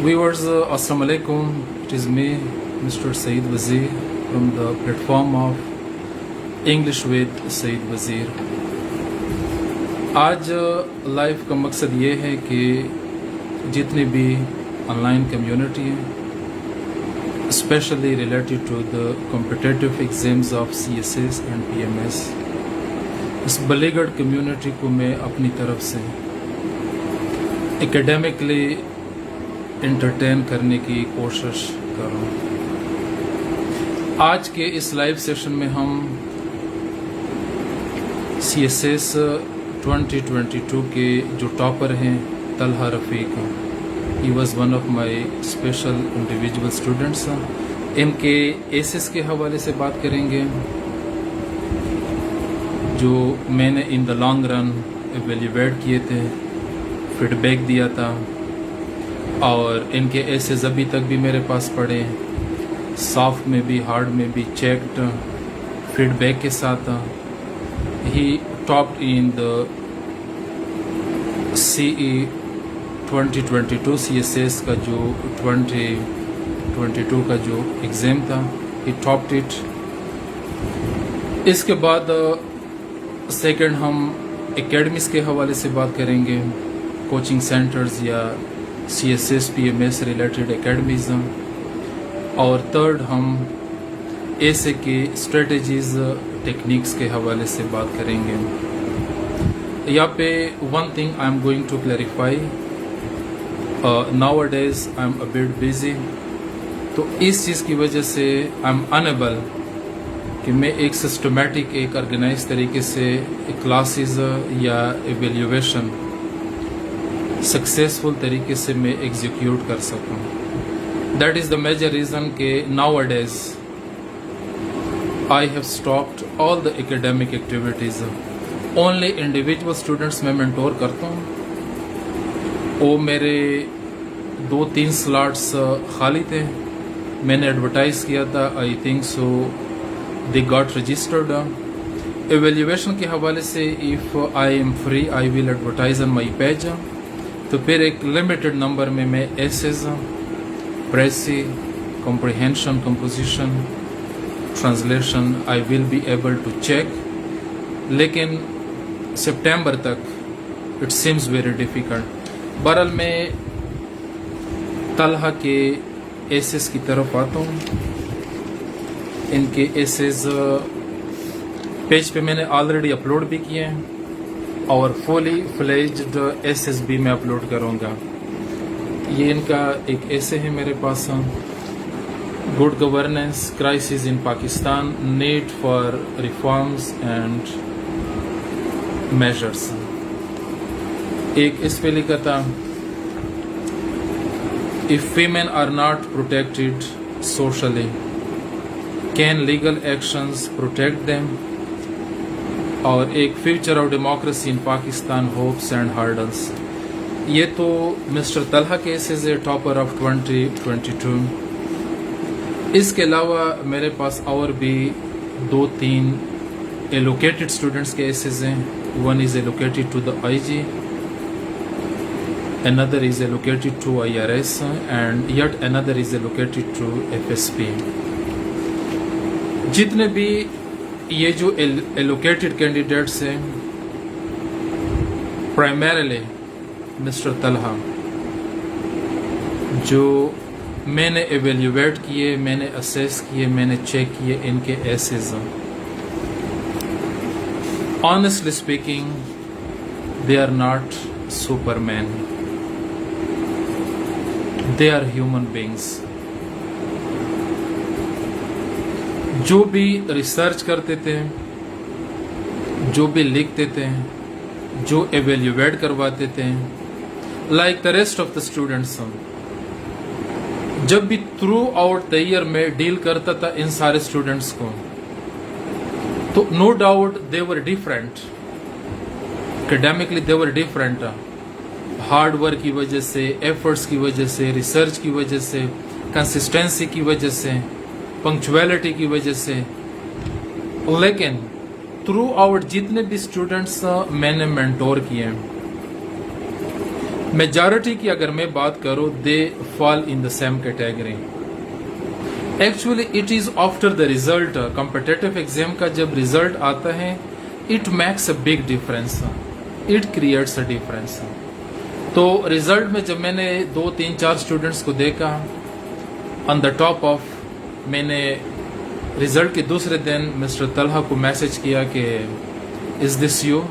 Viewers, Assalamu alaikum. It is me, Mr. Saeed Wazir, from the platform of English with Saeed Wazir. आज live का मकसद ये है कि जितनी भी ऑनलाइन कम्युनिटी है, specially related to the competitive exams of CSS and PMS, इस बलीगढ़ कम्युनिटी को मैं अपनी तरफ से एकेडमिकली इंटरटेन करने की कोशिश कर रहा हूँ। आज के इस लाइव सेशन में हम CSS 2022 के जो टॉपर हैं Talha Rafiq, he was one of my special individual students, इनके एसेस के हवाले से बात करेंगे जो मैंने in the long run evaluate किए थे, फीडबैक दिया था, और इनके एसेस अभी तक भी मेरे पास पड़े, सॉफ्ट में भी हार्ड में भी चेक्ड फीडबैक के साथ। He topped in the CE 2022 CSS का जो 2022 का जो एग्ज़ाम था, ही टॉप्ड इट। इसके बाद सेकंड हम एकेडमीज़ के हवाले से बात करेंगे, कोचिंग सेंटर्स या CSS PMS रिलेटेड एकेडमीज़, और थर्ड हम ऐसे के स्ट्रेटजीज़ टेक्निक्स के हवाले से बात करेंगे। यहाँ पे one thing I am going to clarify, nowadays I am a bit busy, तो इस चीज़ की वजह से आई एम अनेबल कि मैं एक सिस्टमेटिक एक ऑर्गेनाइज तरीके से क्लासेस या एवेल्यूएशन सक्सेसफुल तरीके से मैं एग्जीक्यूट कर सकूं। That is the major reason कि nowadays I have stopped all the academic activities, only individual students में मेंटोर करता हूँ। वो मेरे 2-3 स्लॉट्स खाली थे, मैंने एडवर्टाइज़ किया था, I think so they got registered. Evaluation के हवाले से if I am free I will advertise on my page, तो फिर एक लिमिटेड नंबर में मैं essays, precis, comprehension, composition, translation I will be able to check, लेकिन सितंबर तक इट सीम्स वेरी डिफ़िकल्ट। बहरहाल मैं तलहा के एसेस की तरफ आता हूँ। इनके एसेस पेज पे मैंने ऑलरेडी अपलोड भी किए हैं और फुली फ्लेज्ड एसेस भी मैं अपलोड करूँगा। ये इनका एक एसे है मेरे पास, good governance, crisis in Pakistan, need for reforms and measures. एक इस पे लिखा था, if women are not protected socially can legal actions protect them, और एक future of democracy in Pakistan, hopes and hurdles. ये तो मिस्टर तलहा के एसेस है, टॉपर ऑफ 2022। इसके अलावा मेरे पास और भी 2-3 एलोकेटेड स्टूडेंट्स के एसेस हैं। One is allocated to the IG, another is allocated to IRS, and yet another is allocated to FSP। जितने भी ये जो एलोकेटेड कैंडिडेट्स हैं, प्राइमरीली मिस्टर तलहा, जो मैंने एवेल्यूएट किए, मैंने असेस किए, मैंने चेक किए इनके essays, honestly speaking they are not superman, they are human beings. जो भी रिसर्च करते थे, जो भी लिखते थे, जो एवेल्यूएट करवाते थे, like the rest of the students, जब भी थ्रू आउट द ईयर में डील करता था इन सारे स्टूडेंट्स को, तो no doubt they were different, academically they were different, hard work की वजह से, एफर्ट्स की वजह से, रिसर्च की वजह से, कंसिस्टेंसी की वजह से, पंक्चुअलिटी की वजह से। लेकिन थ्रू आउट जितने भी स्टूडेंट्स मैंने मेंटोर किए, मेजॉरिटी की अगर मैं बात करूँ, they fall in the same category. Actually it is after the result. Competitive exam का जब रिजल्ट आता है, it makes a big difference, it creates a difference. तो रिजल्ट में जब मैंने 2, 3, 4 स्टूडेंट्स को देखा ऑन द टॉप ऑफ, मैंने रिजल्ट के दूसरे दिन मिस्टर तलहा को मैसेज किया कि इज़ दिस यू.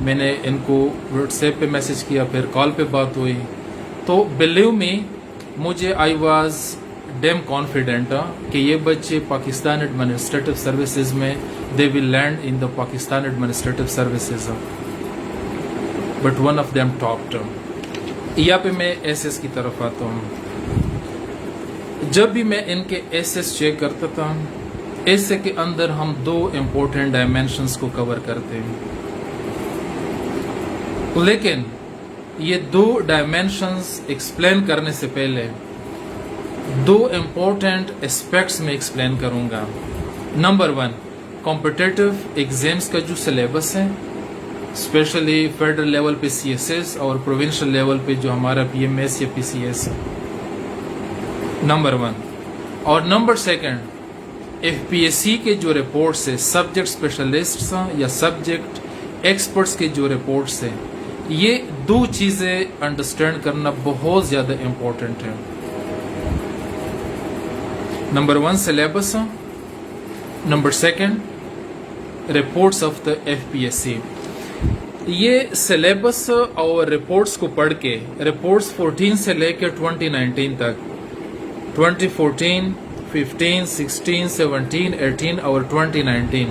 मैंने इनको व्हाट्सएप पे मैसेज किया, फिर कॉल पे बात हुई. तो बिलीव मी, मुझे आई वाज डैम कॉन्फिडेंट कि ये बच्चे पाकिस्तान एडमिनिस्ट्रेटिव सर्विसेज में they will land in the Pakistan administrative services, but one of them topped. यहाँ पे मैं एसएस की तरफ आता हूँ. जब भी मैं इनके एसएस चेक करता था, एसए के अंदर हम 2 इम्पोर्टेंट डायमेंशंस को कवर करते हैं, लेकिन ये 2 डायमेंशंस एक्सप्लेन करने से पहले 2 इम्पोर्टेंट एस्पेक्ट्स में एक्सप्लेन करूंगा. नंबर 1, कॉम्पिटिटिव एग्जाम्स का जो सिलेबस है, स्पेशली फेडरल लेवल पे सीएसएस और प्रोविंशियल लेवल पे जो हमारा पीएमएस या पीसीएस है, नंबर 1. और नंबर 2, एफपीएससी के जो रिपोर्ट्स है, सब्जेक्ट स्पेशलिस्ट्स या सब्जेक्ट एक्सपर्ट्स के जो रिपोर्ट्स है, ये 2 चीजें अंडरस्टैंड करना बहुत ज्यादा इम्पोर्टेंट है. Number 1 syllabus, number 2 reports of the FPSC. ये सिलेबस और रिपोर्ट्स को पढ़ के, रिपोर्ट्स 14 से लेकर 2019 तक, 2014, 15, 16, 17, 18 और 2019,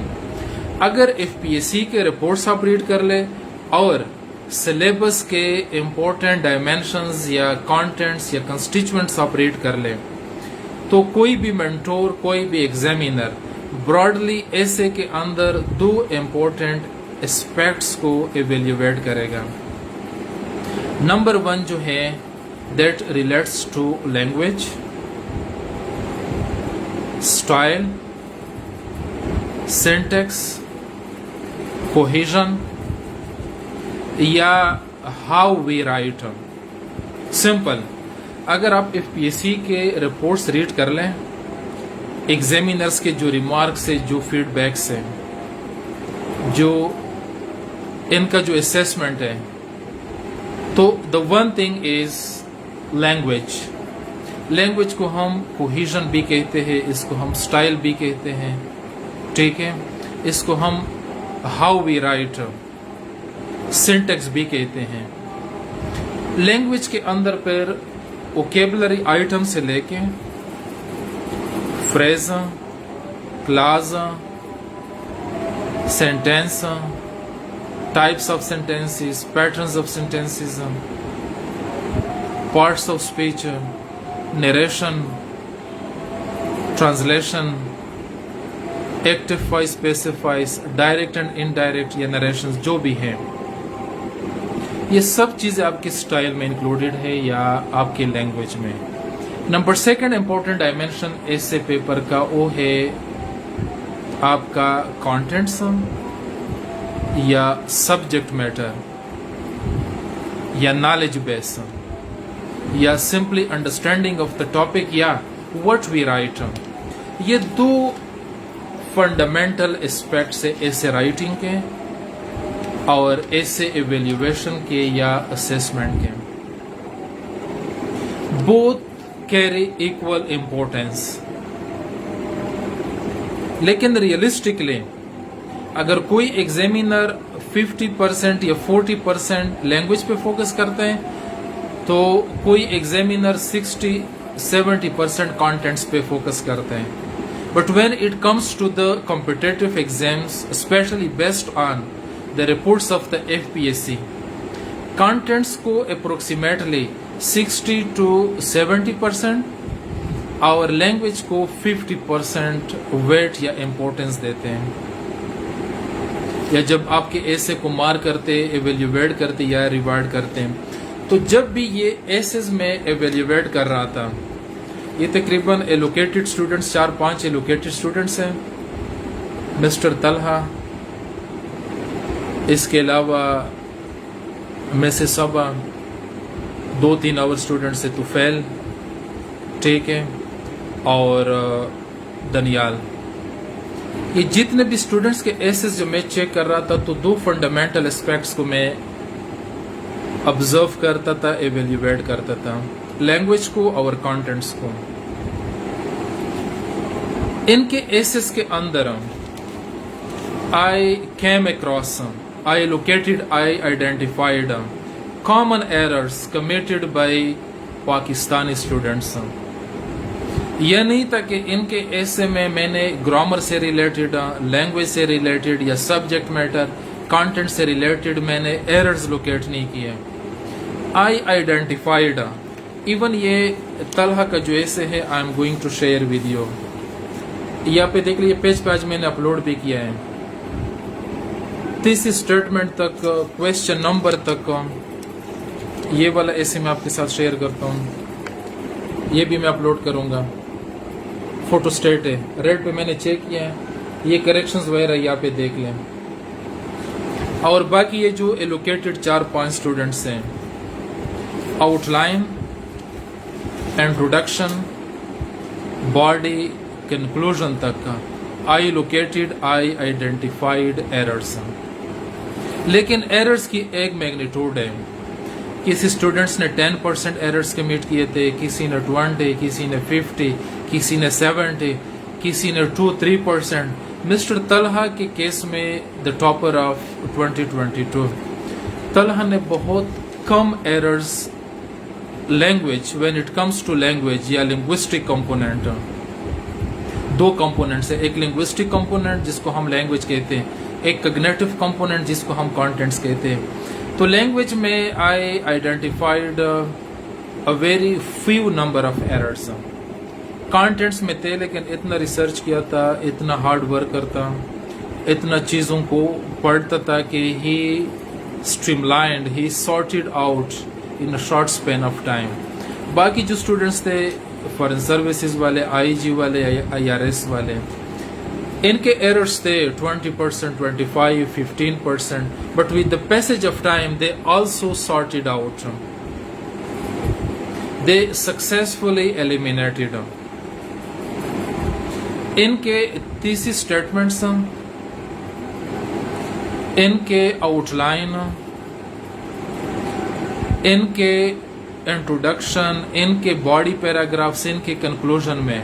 अगर एफपीएससी के रिपोर्ट्स आप रीड कर ले और सिलेबस के इम्पोर्टेंट डायमेंशंस या कंटेंट्स या कंस्टिट्यूएंट्स आप रीड कर ले, तो कोई भी मेंटोर, कोई भी एग्जामिनर ब्रॉडली एसे के अंदर 2 इम्पोर्टेंट एस्पेक्ट्स को इवेल्युएट करेगा. नंबर 1 जो है, that relates to language, style, syntax, cohesion या हाउ वी राइट. सिंपल, अगर आप एफपीएससी के रिपोर्ट्स रीड कर लें, एग्जामिनर्स के जो रिमार्क्स है, जो फीडबैक्स है, जो इनका जो असेसमेंट है, तो the one thing is language. Language को हम कोहेजन भी कहते हैं, इसको हम स्टाइल भी कहते हैं, ठीक है, इसको हम हाउ वी राइट, सिंटैक्स भी कहते हैं. लैंग्वेज के अंदर पर वोकेबलरी आइटम से लेके phrase, class, sentence, types of sentences, patterns of sentences, parts of speech, narration, translation, active voice, passive voice, direct and indirect या नरेशन जो भी है, ये सब चीजें आपके स्टाइल में इंक्लूडेड है या आपके लैंग्वेज में. नंबर 2 इंपॉर्टेंट डायमेंशन ऐसे पेपर का वो है आपका कंटेंट्स या सब्जेक्ट मैटर या नॉलेज बेस या simply understanding of the topic या व्हाट वी राइट. ये 2 फंडामेंटल एस्पेक्ट्स है ऐसे राइटिंग के और ऐसे इवेल्युएशन के या असेसमेंट के. बोथ कैरी इक्वल इम्पोर्टेंस, लेकिन रियलिस्टिकली अगर कोई एग्जामिनर 50% या 40% लैंग्वेज पे फोकस करते हैं, तो कोई एग्जामिनर 60-70% कंटेंट्स पे फोकस करते हैं. But when it comes to the competitive exams, specially based on the reports of the FPSC, contents को approximately 60 to 70% और लैंग्वेज को 50% वेट या इम्पोर्टेंस देते हैं. या जब आपके ऐसे को मार्क करते, एवेल्युएट करते या रिवार्ड करते हैं, तो जब भी ये एसेस में एवेल्युएट कर रहा था, ये तकरीबन एलोकेटेड स्टूडेंट्स 4-5 एलोकेटेड स्टूडेंट्स हैं, मिस्टर तलहा, इसके अलावा मिसेस सबा, 2-3 आवर स्टूडेंट से तुफैल, ठीक है, और दनियाल, ये जितने भी स्टूडेंट्स के एसेस जो मैं चेक कर रहा था, तो 2 फंडामेंटल एस्पेक्ट्स को मैं ऑब्जर्व करता था, एवेल्यूएट करता था, लैंग्वेज को और कंटेंट्स को। इनके एसेस के अंदर I came across, I located, I identified common errors committed by Pakistani students. यह नहीं था कि इनके ऐसे में मैंने ग्रामर से रिलेटेड, लैंग्वेज से रिलेटेड या सब्जेक्ट मैटर कंटेंट से रिलेटेड मैंने एरर्स लोकेट नहीं किए। आई आइडेंटिफाइड, इवन ये तलहा का जो ऐसे है, I am going to share with you, यहाँ पे देख लीजिए, पेज पे आज मैंने अपलोड भी किया है, तीसरी स्टेटमेंट तक, क्वेश्चन नंबर तक, ये वाला ऐसे मैं आपके साथ शेयर करता हूँ, ये भी मैं अपलोड करूंगा। फोटो स्टेट है, रेड पे मैंने चेक किया है, ये करेक्शंस वगैरह यहाँ पे देख लें। और बाकी ये जो एलोकेटेड 4-5 स्टूडेंट्स हैं, आउटलाइन, इंट्रोडक्शन, बॉडी, कंक्लूजन तक आई लोकेटेड, आई आइडेंटिफाइड एरर्स। लेकिन एरर्स की एक मैग्नीट्यूड है, किसी स्टूडेंट्स ने 10% एरर्स कमिट किए थे, किसी ने 20, किसी ने 50, किसी ने 70, किसी ने 2-3%। मिस्टर तलहा के केस में द टॉपर ऑफ 2022, तलहा ने बहुत कम errors language, when it comes to language या लिंग्विस्टिक कंपोनेंट, 2 कंपोनेंट्स है, एक लिंग्विस्टिक कंपोनेंट जिसको हम लैंग्वेज कहते हैं, एक कॉग्निटिव कंपोनेंट जिसको हम कंटेंट्स कहते हैं। तो लैंग्वेज में आई identified a very few number of errors. Contents में थे, लेकिन इतना रिसर्च किया था, इतना हार्ड वर्क करता, इतना चीज़ों को पढ़ता था कि he streamlined, he sorted out in a short span of time. बाकी जो स्टूडेंट्स थे, फॉरेन सर्विसेज वाले, आईजी वाले, आईआरएस वाले, इनके एरर्स थे 20%, 25, 15%, but with the passage of time they also sorted out. They successfully eliminated. इनके thesis statements, इनके outline, इनके introduction, इनके body paragraphs, इनके conclusion में,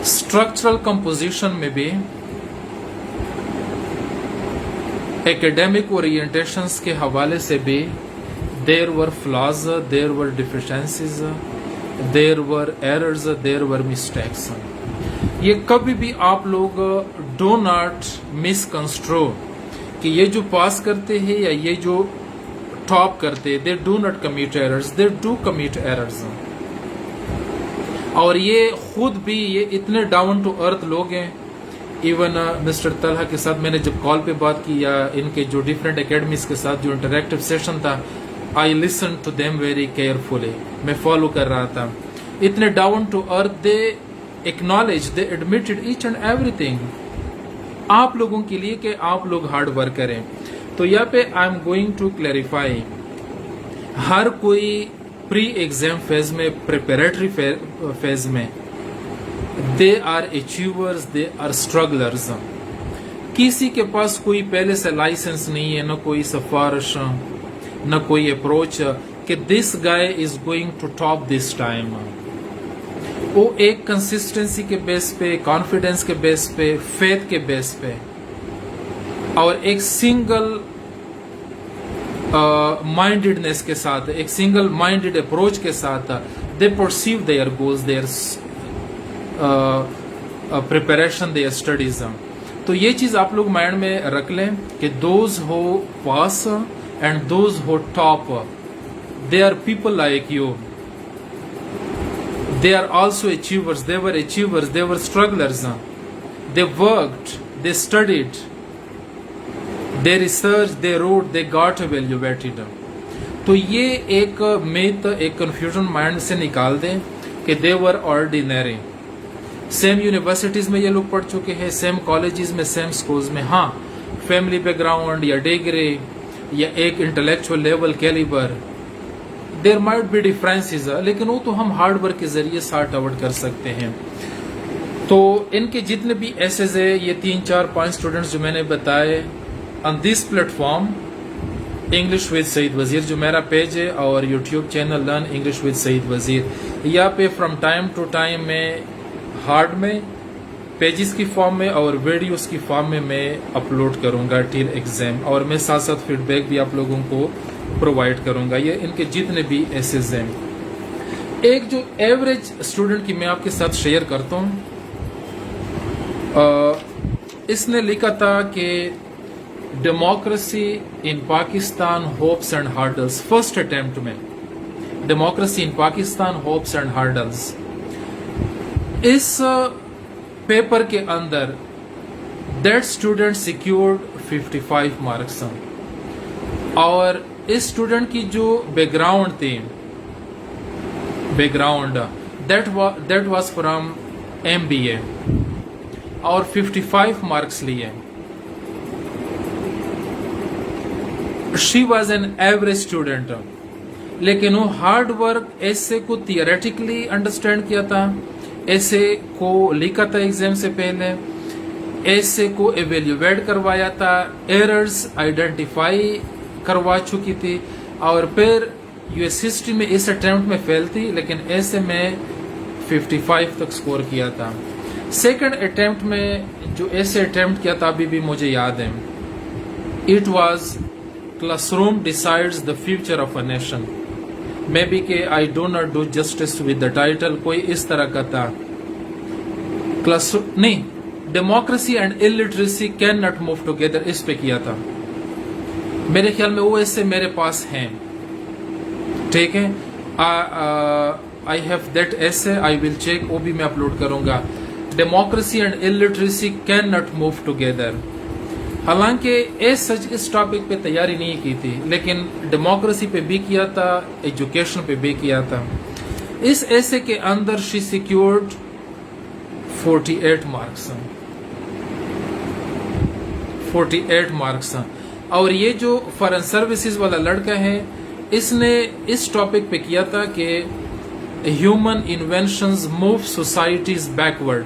स्ट्रक्चरल कंपोजिशन में भी, एकेडमिक ओरिएंटेशंस के हवाले से भी, there were flaws, there were deficiencies, there were errors, there were mistakes. ये कभी भी आप लोग डो नॉट मिसकंस्ट्रो कि ये जो पास करते हैं या ये जो टॉप करते हैं, they do not commit errors, they do commit errors. और ये खुद भी ये इतने डाउन टू अर्थ लोग हैं। इवन मिस्टर तलहा के साथ मैंने जब कॉल पे बात की, या इनके जो डिफरेंट एकेडमीज के साथ जो इंटरेक्टिव सेशन था, I listen to them very carefully, मैं फॉलो कर रहा था। इतने down to earth, they acknowledge, they admitted each and everything आप लोगों के लिए कि आप लोग हार्ड वर्क करें। तो यहाँ पे I am going to clarify, हर कोई प्री एग्जाम फेज में, प्रिपरेटरी फेज में, they are achievers, they are strugglers. किसी के पास कोई पहले से लाइसेंस नहीं है, न कोई सिफारिश, न कोई अप्रोच कि this guy is going to top this time. वो एक कंसिस्टेंसी के बेस पे, कॉन्फिडेंस के बेस पे, फेथ के बेस पे, और एक सिंगल माइंडेडनेस के साथ, एक सिंगल माइंडेड अप्रोच के साथ, they perceive their goals, there preparation, their studies. तो ये चीज आप लोग माइंड में रख लें कि those who pass and those who top, they are people like you, they are also achievers, they were achievers, they were strugglers, they worked, they studied, they researched, they wrote, they got evaluated. तो ये एक myth, एक confusion mind से निकाल दें कि they were ordinary. Same universities में ये लोग पढ़ चुके हैं, सेम कॉलेजेस में, सेम स्कूल्स में। हाँ, फैमिली बैकग्राउंड या डिग्री या एक intellectual level calibre there might be differences, लेकिन वो तो हम हार्ड वर्क के जरिए सॉर्ट आउट कर सकते हैं। तो इनके जितने भी एसेज है, ये 3 4 5 स्टूडेंट्स जो मैंने बताए on this platform English with Saeed Wazir, जो मेरा पेज है, और YouTube channel learn English with Saeed Wazir, यहाँ पे फ्रॉम टाइम टू टाइम मैं हार्ड में पेजेस की फॉर्म में और वीडियोस की फॉर्म में मैं अपलोड करूंगा टिल एग्जाम, और मैं साथ साथ फीडबैक भी आप लोगों को प्रोवाइड करूंगा। ये इनके जितने भी एसेज हैं। एक जो एवरेज स्टूडेंट की मैं आपके साथ शेयर करता हूँ, इसने लिखा था कि democracy in Pakistan hopes and hurdles, first attempt में democracy in Pakistan hopes and hurdles. इस पेपर के अंदर दैट स्टूडेंट सिक्योर्ड 55 मार्क्स, और इस स्टूडेंट की जो बैकग्राउंड थी, background that was from MBA, और 55 मार्क्स लिए। She was an average student, लेकिन वो हार्ड वर्क ऐसे को थियोरेटिकली अंडरस्टैंड किया था, ऐसे को लिखा था एग्जाम से पहले, ऐसे को एवेल्युएट करवाया था, एरर्स आइडेंटिफाई करवा चुकी थी, और फिर यूएस हिस्ट्री में इस अटेम्प्ट में फेल थी, लेकिन ऐसे में 55 तक स्कोर किया था। सेकंड अटेम्प्ट में जो ऐसे अटेम्प्ट किया था अभी भी मुझे याद है, it was classroom decides the future of a nation, maybe के I do not do justice with the title, कोई इस तरह का था। क्लासरूम नहीं, democracy and illiteracy can not move together, इस पे किया था। मेरे ख्याल में वो ऐसे मेरे पास हैं, ठीक है। आई हैव दैट ऐसे, आई विल चेक, वो भी मैं अपलोड करूंगा। Democracy and illiteracy can not move together. हालांकि इस टॉपिक पे तैयारी नहीं की थी, लेकिन डेमोक्रेसी पे भी किया था, एजुकेशन पे भी किया था। इस ऐसे के अंदर शी सिक्योर्ड 48 मार्क्स, 48 मार्क्स। और ये जो फॉरेन सर्विसेज वाला लड़का है, इसने इस टॉपिक पे किया था कि human inventions move societies backward.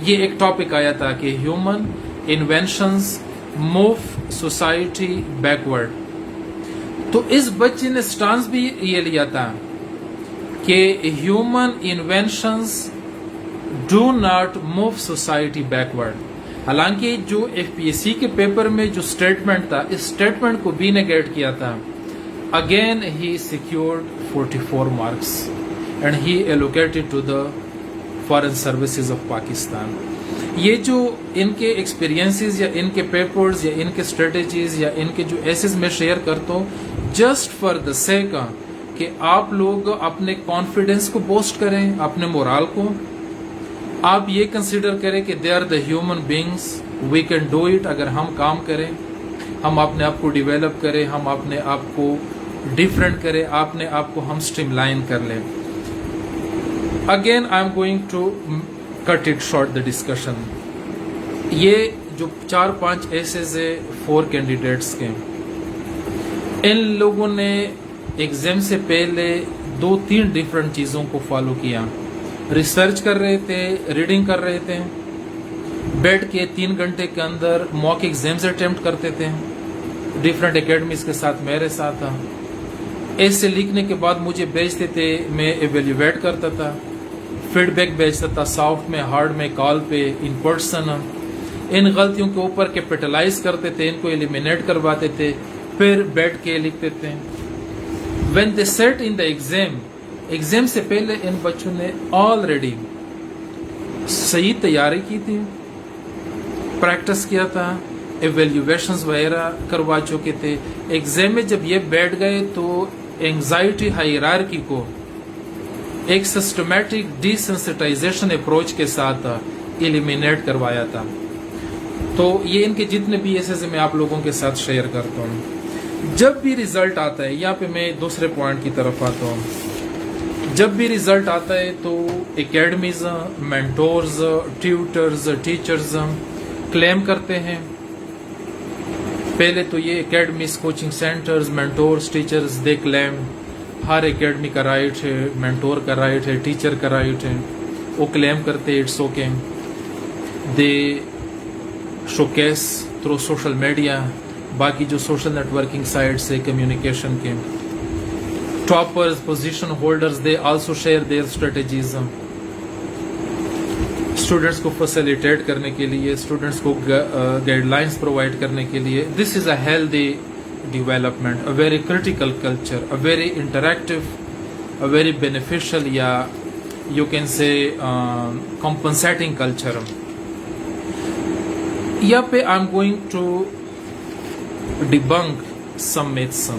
ये एक टॉपिक आया था कि human inventions move society backward. तो इस बच्चे ने स्टांस भी ये लिया था कि human inventions do not move society backward. हालांकि जो FPSC के पेपर में जो स्टेटमेंट था, इस स्टेटमेंट को भी नेगेट किया था। Again he secured 44 marks and he allocated to the foreign services of Pakistan. ये जो इनके एक्सपीरियंसेस या इनके पेपर्स या इनके स्ट्रेटेजीज या इनके जो एसेस में शेयर करता हूँ, जस्ट फॉर द सेक कि आप लोग अपने कॉन्फिडेंस को बूस्ट करें, अपने मोरल को। आप ये कंसिडर करें कि they are the human beings, we can do it. अगर हम काम करें, हम अपने आप को डिवेलप करें, हम अपने आप को डिफरेंट करें, अपने आप को हम स्ट्रीमलाइन कर लें। Again I am going to cut it short the discussion. ये जो 4-5 एसेज है 4 कैंडिडेट्स के, इन लोगों ने एग्जाम से पहले 2-3 डिफरेंट चीज़ों को फॉलो किया। रिसर्च कर रहे थे, रीडिंग कर रहे थे, बैठ के 3 घंटे के अंदर मॉक एग्जाम्स अटेम्प्ट करते थे, डिफरेंट एकेडमीज के साथ मेरे साथ था। ऐसे लिखने के बाद मुझे भेजते थे, मैं एवेल्युएट करता था, फीडबैक भेजता था, सॉफ्ट में, हार्ड में, कॉल पे, इन पर्सन। इन गलतियों के ऊपर कैपिटलाइज करते थे, इनको एलिमिनेट करवाते थे, फिर बैठ के लिखते थे। When they set in the exam, exam से पहले इन बच्चों ने ऑलरेडी सही तैयारी की थी, प्रैक्टिस किया था, एवेल्युएशंस वगैरह करवा चुके थे। एग्जाम में जब ये बैठ गए तो एंजाइटी हायरार्की को एक सिस्टमैटिक डिसेंसिटाइजेशन अप्रोच के साथ एलिमिनेट करवाया था। तो ये इनके जितने भी एसेस मैं आप लोगों के साथ शेयर करता हूँ। जब भी रिजल्ट आता है, यहाँ पे मैं दूसरे पॉइंट की तरफ आता हूँ, जब भी रिजल्ट आता है तो academies, mentors, tutors, teachers claim करते हैं। पहले तो ये academies, coaching centres, mentors, teachers they claim ہر اکیڈمی کا رائٹ ہے, مینٹور کا رائٹ ہے, ٹیچر کا رائٹ ہے. وہ کلیم کرتے it's okay. They showcase through social media, باقی جو سوشل نیٹ ورکنگ سائٹس ہے کمیونیکیشن کے. Toppers, position holders, they also share their strategies. Students کو فیسیلیٹیٹ کرنے کے لیے, اسٹوڈنٹس کو گائیڈ لائنس پرووائڈ کرنے کے لیے. This is a healthy development, a very critical culture, a very interactive, a very beneficial, یا you can say compensating culture. یہاں پہ I am going to debunk some myths.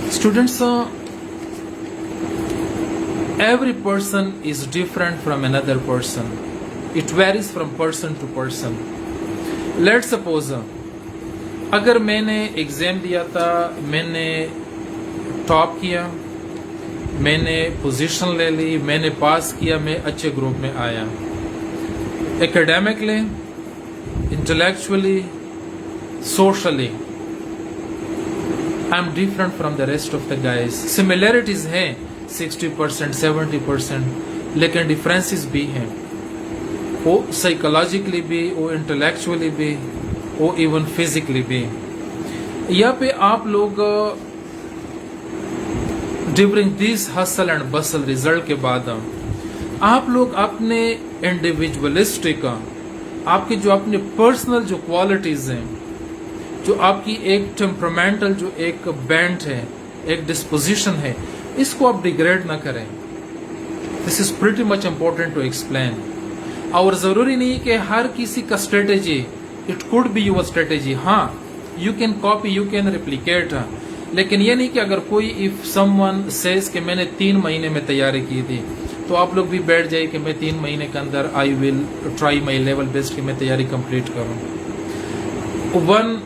Students, every person is different from another person. It varies from person to person. Let's suppose اگر میں نے exam دیا تھا, میں نے ٹاپ کیا, میں نے پوزیشن لے لی, میں نے پاس کیا, میں اچھے گروپ میں آیا. Academically, intellectually, socially I am different from the rest of the guys. Similarities ہیں 60%, 70%, لیکن ڈفرینسز بھی ہیں. وہ سائیکولوجیکلی بھی, وہ انٹلیکچولی بھی, وہ ایون فزیکلی بھی. یہاں پہ آپ لوگ during this hustle and bustle result کے بعد آپ لوگ اپنے انڈیویجولسٹک, آپ کے جو اپنے پرسنل جو کوالٹیز ہیں, جو آپ کی ایک ٹیمپرامنٹل جو ایک بینٹ ہے, ایک ڈسپوزیشن ہے, اس کو آپ ڈیگریڈ نہ کریں. This is pretty much important to explain. اور ضروری نہیں کہ ہر کسی کا strategy it could be your strategy. ہاں, you can copy, you can replicate, لیکن یہ نہیں کہ اگر کوئی اف سم ون سیز کہ میں نے 3 مہینے میں تیاری کی تھی, تو آپ لوگ بھی بیٹھ جائے کہ میں 3 مہینے کے اندر I will try my level best کہ میں تیاری کمپلیٹ کروں. ون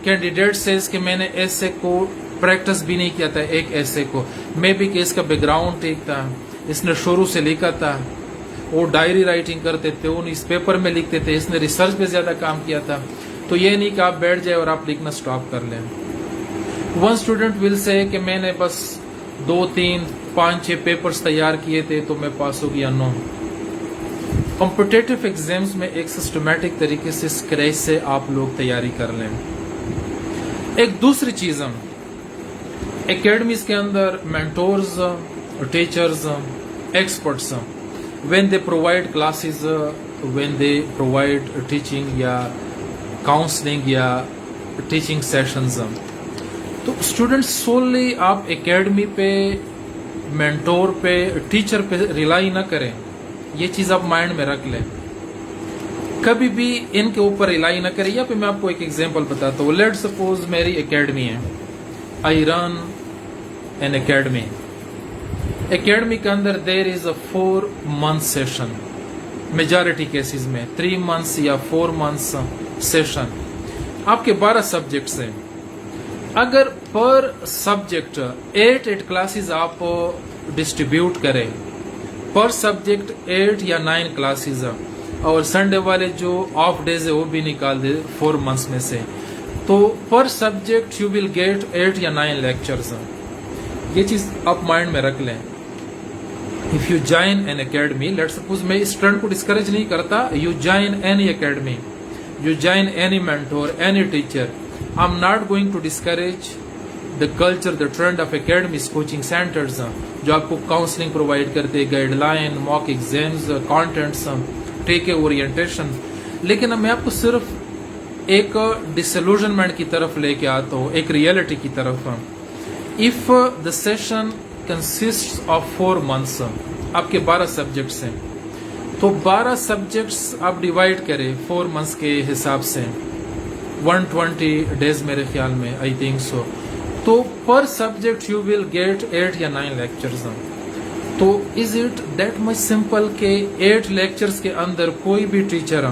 کینڈیڈیٹ سیز کہ میں نے ایسے کو پریکٹس بھی نہیں کیا تھا, ایک ایسے کو میں بھی کہ اس کا بیک گراؤنڈ ٹھیک تھا, اس نے شروع سے لکھا تھا, وہ ڈائری رائٹنگ کرتے تھے, وہ نیوز پیپر میں لکھتے تھے, اس نے ریسرچ پہ زیادہ کام کیا تھا. تو یہ نہیں کہ آپ بیٹھ جائے اور آپ لکھنا سٹاپ کر لیں. ون اسٹوڈنٹ ول سے کہ میں نے بس 2, 3, 5, 6 پیپرز تیار کیے تھے تو میں پاس ہو گیا. نو, کمپٹیٹیو ایگزامز میں ایک سسٹمیٹک طریقے سے اسکریچ سے آپ لوگ تیاری کر لیں. ایک دوسری چیز, اکیڈمیز کے اندر mentors, teachers, experts, when they provide classes, when they provide teaching یا کاؤنسلنگ یا ٹیچنگ سیشنز, تو اسٹوڈنٹس سوللی آپ اکیڈمی پہ, مینٹور پہ, ٹیچر پہ ریلائی نہ کریں. یہ چیز آپ مائنڈ میں رکھ لیں, کبھی بھی ان کے اوپر ریلائی نہ کریں. یا پھر میں آپ کو ایک ایگزامپل بتاتا ہوں. لیٹ سپوز میری اکیڈمی ہے, آئی رن این اکیڈمی. اکیڈمی کے اندر دیر از اے 4 month سیشن, میجارٹی کیسز میں 3 months یا 4 months سیشن. آپ کے 12 سبجیکٹس ہیں. اگر پر سبجیکٹ 8 کلاسز آپ ڈسٹریبیوٹ کریں, پر سبجیکٹ 8 یا 9 کلاسز, اور سنڈے والے جو آف ڈیز ہے وہ بھی نکال دے 4 months میں سے, تو پر سبجیکٹ یو ول گیٹ 8 یا 9 لیکچرز. یہ چیز آپ مائنڈ میں رکھ لیں. If you join an academy, let suppose میں اس ٹرینڈ کو ڈسکریج نہیں کرتا, you join any academy, you join any mentor, any teacher, I am not going to discourage the culture, the trend of academies, coaching centres جو آپ کو counselling provide کرتے, guideline, mock exams, contents, take a orientation. لیکن میں آپ کو صرف ایک ڈسلوژنمنٹ کی طرف لے کے آتا ہوں, ایک ریئلٹی کی طرف. If the session consist of 4 months, آپ کے 12 سبجیکٹس ہیں, تو 12 سبجیکٹس آپ ڈیوائڈ کریں 4 months کے حساب سے, 120 days میرے خیال میں, آئی تھنک سو. تو پر سبجیکٹ یو ول گیٹ 8 یا 9 لیکچرز. تو is it that much simple کہ 8 لیکچرز کے اندر کوئی بھی ٹیچر,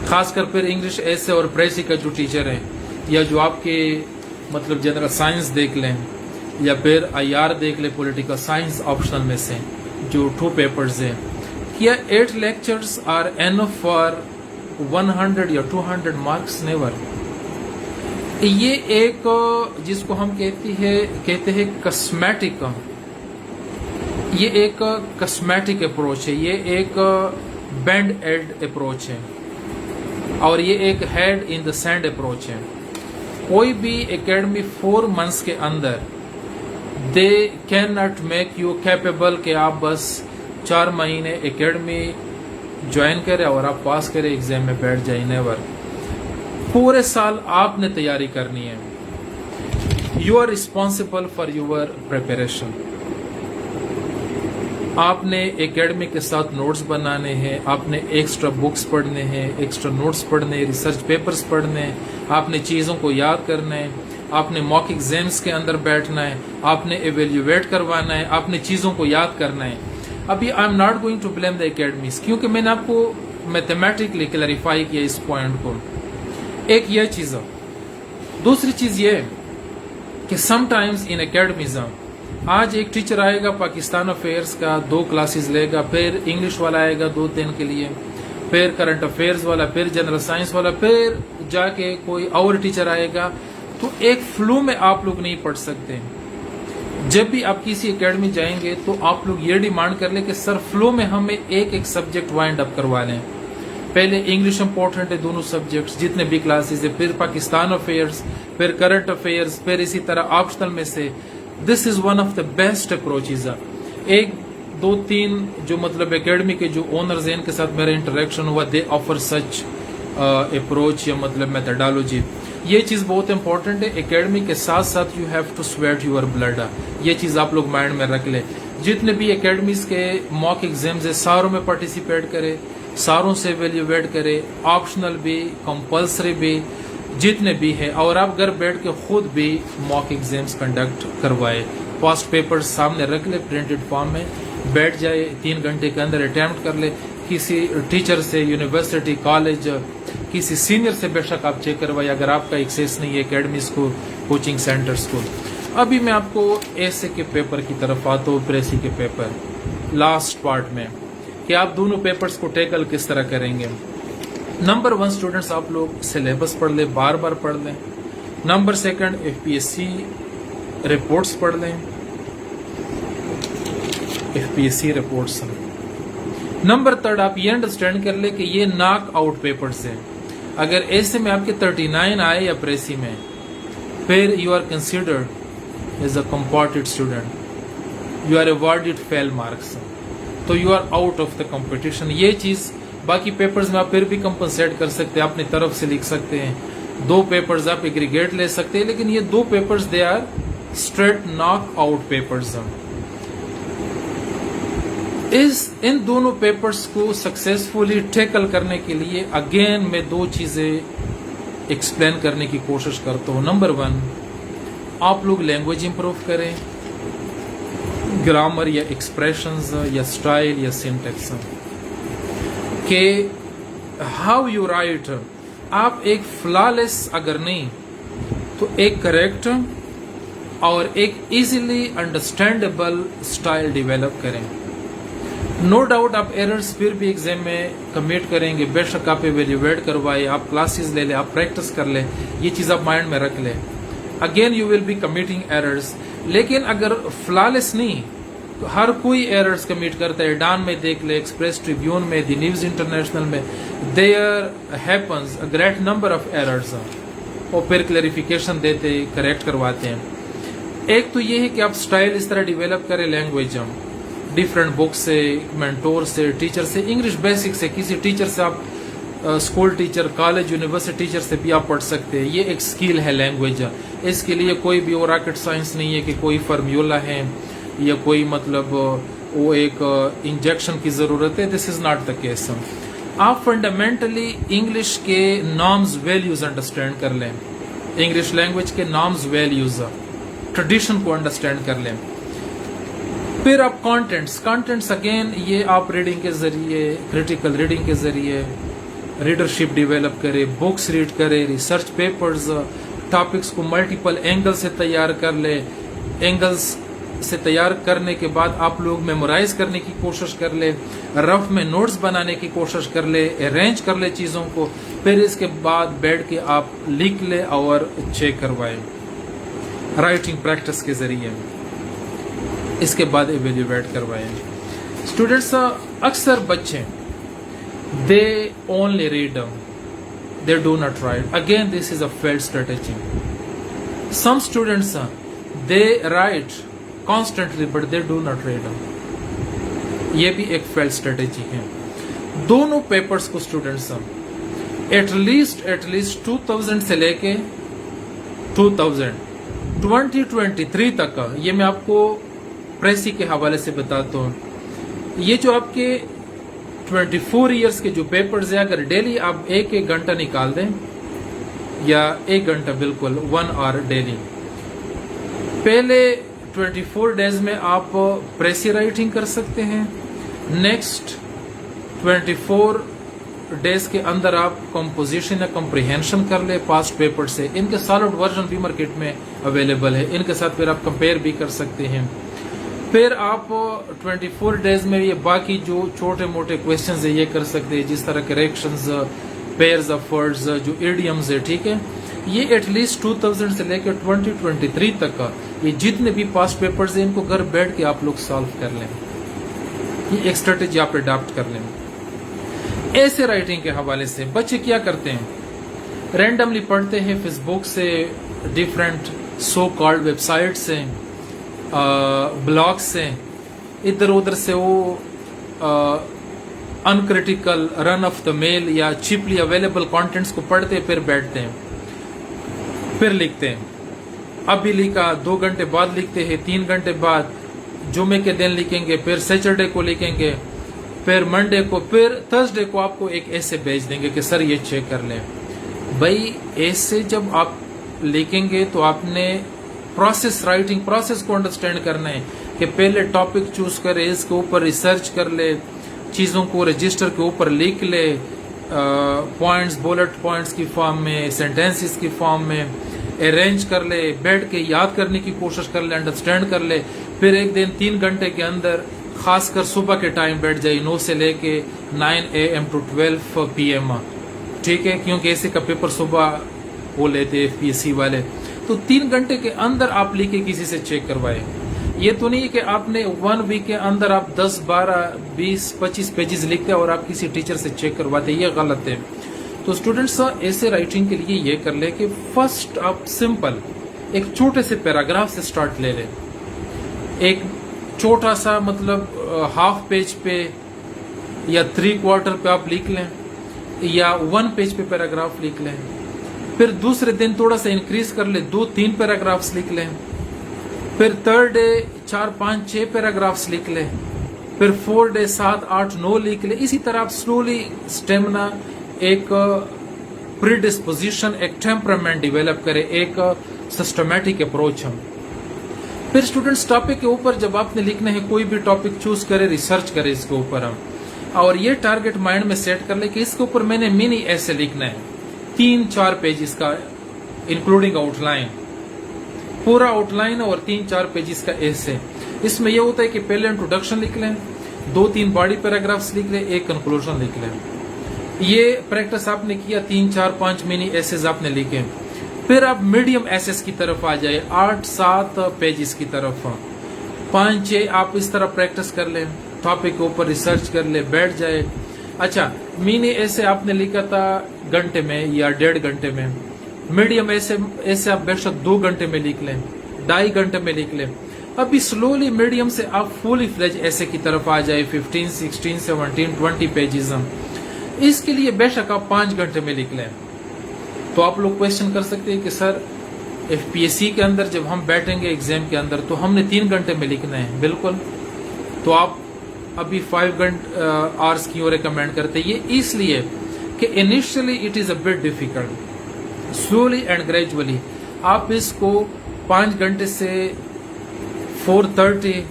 خاص کر پھر انگلش ایسے اور پریسی کا جو ٹیچر ہیں, یا جو آپ کے مطلب جنرل سائنس دیکھ لیں, یا پھر آئی آر دیکھ لیں, پولیٹیکل سائنس آپشنل میں سے جو 2 پیپرز ہیں, کیا 8 لیکچرز آر اینف فار 100 یا 200 marks? نیور. یہ ایک جس کو ہم کہتے ہیں کسمیٹک، یہ ایک کسمیٹک اپروچ ہے، یہ ایک بینڈ ایڈ اپروچ ہے، اور یہ ایک head in the sand approach ہے۔ کوئی بھی اکیڈمی 4 months کے اندر they can not make you capable کہ آپ بس 4 مہینے اکیڈمی جوائن کریں اور آپ پاس کریں، ایگزام میں بیٹھ جائیں، نیور۔ پورے سال آپ نے تیاری کرنی ہے۔ You are responsible for your preparation. آپ نے اکیڈمی کے ساتھ نوٹس بنانے ہیں، آپ نے ایکسٹرا بکس پڑھنے ہیں، ایکسٹرا نوٹس پڑھنے ہیں، ریسرچ پیپرز پڑھنے ہیں، آپ نے چیزوں کو یاد کرنا ہے، آپ نے موک ایگزامز کے اندر بیٹھنا ہے، آپ نے ایویلیویٹ کروانا ہے، آپ نے چیزوں کو یاد کرنا ہے۔ ابھی I am not going to blame the academies, کیونکہ میں نے آپ کو میتھمیٹکلی کلیریفائی کیا اس پوائنٹ کو۔ ایک یہ چیز ہے، دوسری چیز یہ کہ سم ٹائمز ان اکیڈمیز آج ایک ٹیچر آئے گا پاکستان افیئرس کا 2 کلاسز لے گا، پھر انگلش والا آئے گا 2-3 کے لیے، پھر کرنٹ افیئرس والا، پھر جنرل سائنس والا، پھر جا کے کوئی اور ٹیچر آئے گا، تو ایک فلو میں آپ لوگ نہیں پڑھ سکتے۔ جب بھی آپ کسی اکیڈمی جائیں گے تو آپ لوگ یہ ڈیمانڈ کر لیں کہ سر فلو میں ہمیں ایک سبجیکٹ وائنڈ اپ کروا لیں۔ پہلے انگلش امپورٹنٹ ہے، دونوں سبجیکٹس جتنے بھی کلاسز ہیں، پھر پاکستان افیئرس، پھر کرنٹ افیئرس، پھر اسی طرح آپشنل میں سے۔ This is one of the best approaches. 1-2-3 جو مطلب اکیڈمی کے جو اونرز ہیں ان کے ساتھ میرا انٹریکشن ہوا، دے آفر سچ اپروچ یا مطلب میتھڈالوجی۔ یہ چیز بہت امپورٹنٹ ہے، اکیڈمی کے ساتھ ساتھ you have to sweat your blood. یہ چیز آپ لوگ مائنڈ میں رکھ لیں۔ جتنے بھی اکیڈمیز کے موک ایگزامز ہیں ساروں میں پارٹیسپیٹ کرے، ساروں سے ایویلیویٹ کرے، آپشنل بھی، کمپلسری بھی، جتنے بھی ہیں، اور آپ گھر بیٹھ کے خود بھی موک ایگزامز کنڈکٹ کروائے۔ پاسٹ پیپر سامنے رکھ لے، پرنٹڈ فارم میں بیٹھ جائے، 3 گھنٹے کے اندر اٹیمپٹ کر لے۔ کسی ٹیچر سے، یونیورسٹی، کالج، کسی سینئر سے بے شک آپ چیک کروائے اگر آپ کا ایکسیس نہیں ہے اکیڈمیز کو، کوچنگ سینٹرز کو۔ ابھی میں آپ کو ایسے کے پیپر کی طرف آتا ہوں، پریسی کے پیپر لاسٹ پارٹ میں، کہ آپ دونوں پیپرز کو ٹیکل کس طرح کریں گے۔ نمبر 1 اسٹوڈنٹس آپ لوگ سلیبس پڑھ لیں، بار بار پڑھ لیں۔ نمبر 2 FPSC رپورٹس پڑھ لیں، FPSC رپورٹس۔ نمبر 3 آپ یہ انڈرسٹینڈ کر لیں کہ یہ ناک آؤٹ پیپرز ہیں۔ اگر ایسے میں آپ کے 39 آئے یا پریسی میں، پھر you are considered as a comparted student, you are awarded fail marks, تو you are out of the competition. یہ چیز باقی پیپرز میں آپ پھر بھی کمپنسیٹ کر سکتے ہیں، اپنی طرف سے لکھ سکتے ہیں، 2 پیپرز آپ ایگریگیٹ لے سکتے ہیں، لیکن یہ 2 papers they are straight knock out papers. ان دونوں پیپرز کو سکسیسفلی ٹیکل کرنے کے لیے اگین میں 2 چیزیں ایکسپلین کرنے کی کوشش کرتا ہوں۔ نمبر 1 آپ لوگ لینگویج امپروو کریں، گرامر یا ایکسپریشنز یا سٹائل یا سینٹیکس، کہ ہاؤ یو رائٹ، آپ ایک فلالیس اگر نہیں تو ایک کریکٹ اور ایک ایزیلی انڈرسٹینڈیبل سٹائل ڈیولپ کریں۔ نو ڈاؤٹ آپ ایررز پھر بھی ایگزام میں کمٹ کریں گے، بے شک آپ ایویلیویٹ کروائے، آپ کلاسز لے لیں، آپ پریکٹس کر لیں، یہ چیز آپ مائنڈ میں رکھ لیں۔ Again you will be committing errors, لیکن اگر فلالیس نہیں تو ہر کوئی ایررز کمٹ کرتا ہے۔ ڈان میں دیکھ لے، ایکسپریس ٹریبیون میں، دی نیوز انٹرنیشنل میں، there happens a great number of errors, اور پھر کلیریفیکیشن دیتے، کریکٹ کرواتے ہیں۔ ایک تو یہ ہے کہ آپ سٹائل اس طرح ڈیولپ کریں، لینگویج ڈفرینٹ بک سے، مینٹور سے، ٹیچر سے، انگلش بیسک سے، کسی ٹیچر سے آپ school teacher, college, university teacher سے بھی آپ پڑھ سکتے ہیں۔ یہ ایک سکل ہے لینگویج، اس کے لیے کوئی بھی راکٹ سائنس نہیں ہے کہ کوئی فارمولا ہے یا کوئی مطلب وہ ایک انجیکشن کی ضرورت ہے۔ دس از ناٹ دا کیس۔ آپ فنڈامنٹلی انگلش کے نارمز ویلیوز انڈرسٹینڈ کر لیں، انگلش لینگویج کے نارمز ویلیوز، ٹریڈیشن کو انڈرسٹینڈ کر لیں۔ پھر آپ کانٹینٹس اگین یہ آپ ریڈنگ کے ذریعے، کریٹیکل ریڈنگ کے ذریعے ریڈرشپ ڈیولپ کرے، بکس ریڈ کرے، ریسرچ پیپرز، ٹاپکس کو ملٹیپل اینگل سے تیار کر لے، اینگلز से तैयार करने के बाद आप लोग मेमोराइज करने की कोशिश कर ले, रफ में नोट्स बनाने की कोशिश कर ले, अरेंज कर ले चीज़ों को, फिर इसके बाद बैठ के आप लिख ले और चेक करवाएं राइटिंग प्रैक्टिस के ज़रिए, इसके बाद एवेल्यूएट करवाएं। स्टूडेंट्स, अक्सर बच्चे they only read, they do not write. Again, this is a failed strategy. Some students they write constantly but they do not read. ये भी एक failed strategy है। दोनों पेपर्स को स्टूडेंट्स एटलीस्ट 2000 से लेके 2023 तक का, ये मैं आपको प्रेसी के हवाले से बताता हूँ। ये जो आपके 24 इयर्स के जो पेपर्स हैं, अगर डेली आप एक घंटा निकाल दें, या 1 घंटा बिल्कुल 1 आवर डेली, पहले 24 डेज में आप प्रेसी राइटिंग कर सकते हैं। नेक्स्ट 24 डेज के अंदर आप कंपोजिशन या कंप्रीहेंशन कर ले पास्ट पेपर से। इनके सॉलिड वर्जन भी मार्केट में अवेलेबल है, इनके साथ फिर आप कंपेयर भी कर सकते हैं। फिर आप 24 डेज में ये बाकी जो छोटे मोटे क्वेश्चंस है ये कर सकते हैं, जिस तरह के करेक्शंस, पेयर्स ऑफ वर्ड्स, जो इडियम्स है, ठीक है। ये एटलीस्ट 2000 से लेकर 2023 तक का ये जितने भी पास्ट पेपर्स हैं, इनको घर बैठ के आप लोग सॉल्व कर लें। ये एक स्ट्रेटेजी आप अडॉप्ट कर लें। ऐसे राइटिंग के हवाले से बच्चे क्या करते हैं, रैंडमली पढ़ते हैं फेसबुक से, डिफरेंट सो कॉल्ड वेबसाइट से, ब्लॉग से, इधर उधर से वो uncritical, run of the mill या चीपली अवेलेबल कंटेंट्स को पढ़ते, फिर बैठते हैं, फिर लिखते हैं। अभी लिखा, 2 घंटे बाद लिखते हैं, 3 घंटे बाद जुमे के दिन लिखेंगे, फिर सैटरडे को लिखेंगे, फिर मंडे को, फिर थर्सडे को आपको एक ऐसे भेज देंगे कि सर ये चेक कर लें। भाई ऐसे जब आप लिखेंगे तो आपने प्रोसेस, राइटिंग प्रोसेस को अंडरस्टैंड करना है कि पहले टॉपिक चूज करे, इसके ऊपर रिसर्च कर ले, चीज़ों को रजिस्टर के ऊपर लिख ले, पॉइंट्स, बुलेट पॉइंट्स की फॉर्म में, सेंटेंसेस की फॉर्म में अरेंज कर ले, बैठ के याद करने की कोशिश कर ले, अंडरस्टैंड कर ले। फिर एक दिन 3 घंटे के अंदर, खासकर सुबह के टाइम बैठ जाए, 9 से लेके 9 AM to 12 PM, ठीक है, क्योंकि ऐसे का पेपर सुबह वो लेते FPSC वाले। तो 3 घंटे के अंदर आप लिखे किसी से चेक करवाए। ये तो नहीं है कि आपने 1 वीक के अंदर आप 10, 12, 20, 25 पेजेस लिखते और आप किसी टीचर से चेक करवाते, ये गलत है। तो स्टूडेंट्स, ऐसे राइटिंग के लिए ये कर ले कि फर्स्ट आप सिंपल एक छोटे से पैराग्राफ से स्टार्ट ले लें, एक छोटा सा मतलब हाफ पेज पे या 3/4 पे आप लिख लें, या 1 पेज पे पैराग्राफ लिख लें। फिर दूसरे दिन थोड़ा सा इंक्रीज कर ले, 2-3 पैराग्राफ्स लिख लें। फिर थर्ड डे 4, 5, 6 पैराग्राफ्स लिख ले। फिर 4 डे 7, 8, 9 लिख ले। इसी तरह आप स्लोली स्टेमिना, एक प्रीडिस्पोजिशन, एक टेम्परामेंट डेवलप करे, एक सिस्टमैटिक अप्रोच हम। फिर स्टूडेंट्स, टॉपिक के ऊपर जब आपने लिखना है, कोई भी टॉपिक चूज करे, रिसर्च करे इसके ऊपर हम, और ये टारगेट माइंड में सेट कर ले कि इसके ऊपर मैंने मिनी ऐसे लिखना है, 3-4 पेजेस का, इंक्लूडिंग आउटलाइन, पूरा आउटलाइन और 3-4 पेजेस का ऐसे। इसमें यह होता है कि पहले इंट्रोडक्शन लिख लें, 2-3 बॉडी पैराग्राफ्स लिख लें, एक कंक्लूजन लिख लें। ये प्रैक्टिस आपने किया, 3-4-5 मिनी एसेज आपने लिखे। फिर आप मीडियम एसेज की तरफ आ जाए, 8-7 पेजेस की तरफ, 5-6 आप इस तरह प्रैक्टिस कर लें, टॉपिक के ऊपर रिसर्च कर ले, बैठ जाए। अच्छा, मिनी ऐसे आपने लिखा था घंटे में या 1.5 घंटे में, मीडियम ऐसे आप बेशक 2 घंटे में लिख लें, 2.5 घंटे में लिख लें। अभी स्लोली मीडियम से आप फुली फ्लेज ऐसे की तरफ आ जाए, 15, 16, 17, 20 पेजेस। इसके लिए बेशक आप 5 घंटे में लिख लें। तो आप लोग क्वेश्चन कर सकते हैं कि सर FPSC के अंदर जब हम बैठेंगे एग्जाम के अंदर तो हमने 3 घंटे में लिखना है। बिल्कुल, तो आप अभी 5 आवर्स क्यों रिकमेंड करते हैं? ये इसलिए कि initially it is a bit difficult, slowly and gradually आप इसको 5 घंटे से 4:30,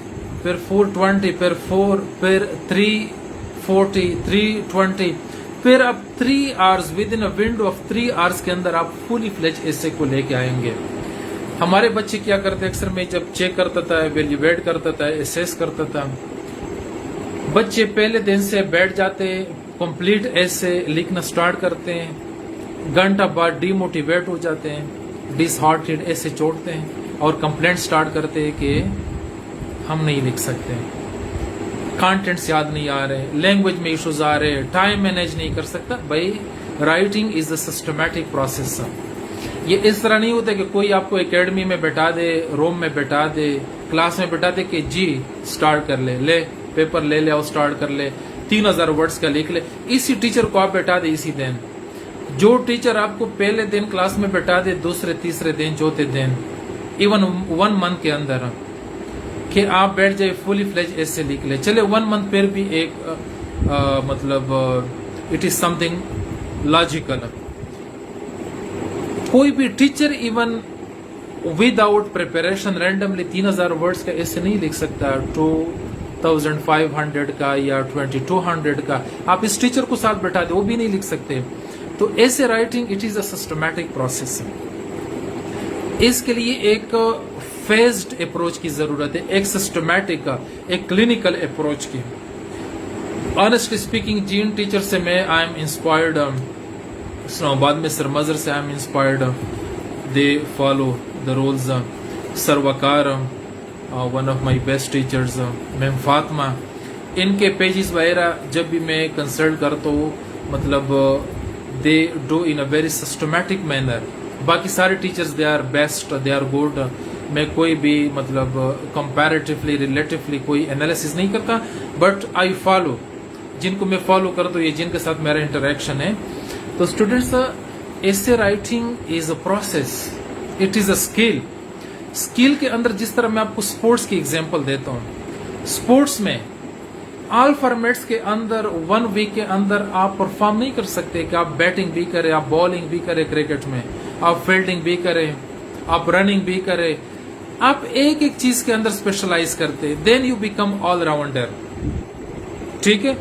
फिर 4:20, फिर 4, फिर 3:40, 3:20, फिर अब 3 hours, with in a window of 3 hours के अंदर आप फुली फ्लेज ऐसे को लेके आएंगे। ہمارے بچے کیا کرتے اکثر میں جب چیک کرتا تھا، ایویلویٹ کرتا تھا، اسیس کرتا تھا، بچے پہلے دن سے بیٹھ جاتے، کمپلیٹ ایسے لکھنا سٹارٹ کرتے ہیں، گھنٹہ بعد ڈی موٹیویٹ ہو جاتے ہیں، ڈس ہارٹیڈ ایسے چھوڑتے ہیں اور کمپلینٹ سٹارٹ کرتے ہیں کہ ہم نہیں لکھ سکتے، کانٹینٹس یاد نہیں آ رہے، لینگویج میں ایشوز آ رہے، ٹائم مینیج نہیں کر سکتا۔ بھائی writing is a systematic process. یہ اس طرح نہیں ہوتا کہ کوئی آپ کو اکیڈمی میں بیٹھا دے، روم میں بیٹھا دے، کلاس میں بیٹھا دے کہ جی سٹارٹ کر لے پیپر لے لے اور سٹارٹ کر لے، 3000 ورڈز کا لکھ لے۔ اسی ٹیچر کو آپ بیٹھا دے اسی دن، جو ٹیچر آپ کو پہلے دن کلاس میں بیٹھا دے، دوسرے تیسرے دن چوتھے دن، ایون 1 منتھ کے اندر کہ آپ بیٹھ جائے فلی فلیج ایسے لکھ لے، چلے 1 منتھ پھر بھی ایک مطلب it is some thing logical. کوئی بھی teacher even with out preparation randomly 3000 words کا ایسے نہیں لکھ سکتا، 2500 کا یا 2200 کا۔ آپ اس ٹیچر کو ساتھ بیٹھا دیں، وہ بھی نہیں لکھ سکتے۔ تو ایسے writing it is a systematic process. اس کے لیے ایک فیزڈ اپروچ کی ضرورت ہے، ایک سسٹمیٹک کا، ایک کلینکل اپروچ کی۔ آنیسٹلی اسپیکنگ جن ٹیچر سے میں آئی ایم انسپائرڈ، اسلام آباد میں سر مظہر سے I am inspired, they follow the rules. Sir Waqar one of my best teachers, ma'am Fatima, ان کے پیجز وغیرہ جب بھی میں کنسلٹ کرتا ہوں، مطلب they do in a very systematic manner. باقی سارے teachers they are best, they are good, میں کوئی بھی مطلب کمپیریٹیولی ریلیٹیولی کوئی انالیسس نہیں کرتا، بٹ آئی فالو، جن کو میں فالو کرتا ہوں، یہ جن کے ساتھ میرا انٹریکشن ہے۔ تو اسٹوڈینٹس، ایسے writing is a process, it is a skill. Skill کے اندر جس طرح میں آپ کو اسپورٹس کی ایگزامپل دیتا ہوں، اسپورٹس میں آل فارمیٹس کے اندر 1 ویک کے اندر آپ پرفارم نہیں کر سکتے کہ آپ بیٹنگ بھی کریں، آپ بالنگ بھی کریں، کرکٹ میں آپ فیلڈنگ بھی کریں، آپ رننگ بھی کریں، آپ ایک ایک چیز کے اندر اسپیشلائز کرتے، then you become all rounder. ٹھیک ہے،